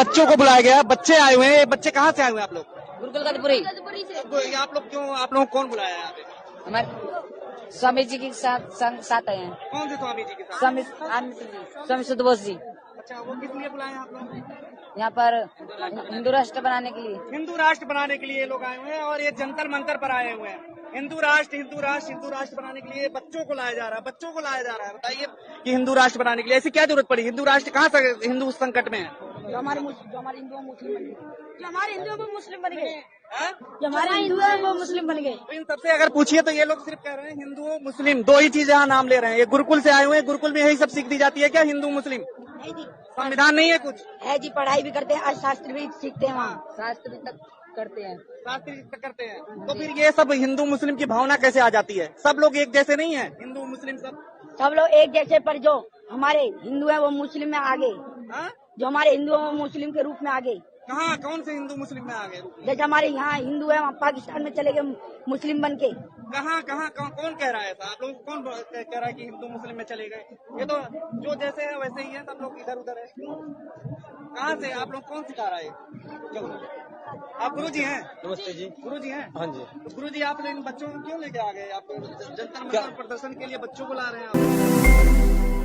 बच्चों को बुलाया गया, बच्चे आए हुए हैं। ये बच्चे कहाँ से आए हुए हैं आप लोग? गुरुकुल गदपुरी। तो आप लोग क्यों, आप लोग कौन बुलाया है यहाँ पे? हमारे स्वामी जी के साथ आए हैं। कौन से स्वामी जी के साथ? स्वामी सुधबोस जी। अच्छा, वो किस लिए बुलाए हैं आप लोग? यहाँ पर हिंदू राष्ट्र बनाने के लिए। हिंदू राष्ट्र बनाने के लिए लोग आए हुए हैं और ये जंतर मंतर पर आए हुए हैं। हिंदू राष्ट्र बनाने के लिए बच्चों को लाया जा रहा है, बच्चों को लाया जा रहा है। बताइए कि हिंदू राष्ट्र बनाने के लिए ऐसी क्या जरूरत पड़ी? हिंदू राष्ट्र कहाँ से हिंदू संकट में है? जो हमारे हिंदू मुस्लिम बन गए, जो हमारे हिंदू वो मुस्लिम बन गए, हाँ? जो हमारे हिंदू है वो मुस्लिम बन गए। तो इन सबसे अगर पूछिए तो ये लोग सिर्फ कह रहे हैं हिंदू मुस्लिम, दो ही चीज यहाँ नाम ले रहे हैं। ये गुरुकुल से आए हुए हैं, गुरुकुल में यही सब सीख दी जाती है क्या? हिंदू मुस्लिम नहीं जी, संविधान नहीं है कुछ? है जी, पढ़ाई भी करते हैं, अर्थशास्त्र भी सीखते हैं, वहाँ शास्त्र भी तक करते हैं। शास्त्री करते हैं। तो फिर ये सब हिंदू मुस्लिम की भावना कैसे आ जाती है? सब लोग एक जैसे नहीं है, हिंदू मुस्लिम सब लोग एक जैसे, पर जो हमारे हिंदू है वो मुस्लिम में आगे, हाँ? जो हमारे हिंदू है वो मुस्लिम के रूप में आगे। कहाँ, कौन से हिंदू मुस्लिम में आ गए? जैसे हमारे यहाँ हिंदू है, वहाँ पाकिस्तान में चले गए मुस्लिम बन के। कहाँ कहाँ कौन कह रहा है ऐसा? आप लोग कौन कह रहा है कि हिंदू मुस्लिम में चले गए? ये तो जो जैसे है वैसे ही है, सब लोग इधर उधर है। कहाँ से आप लोग, कौन सिखा रहा है? आप गुरु जी हैं? नमस्ते जी। गुरु जी हैं? हाँ जी। तो गुरु जी आप इन बच्चों को क्यों लेके आ गए? आप जंतर मंतर प्रदर्शन के लिए बच्चों को ला रहे हैं आप?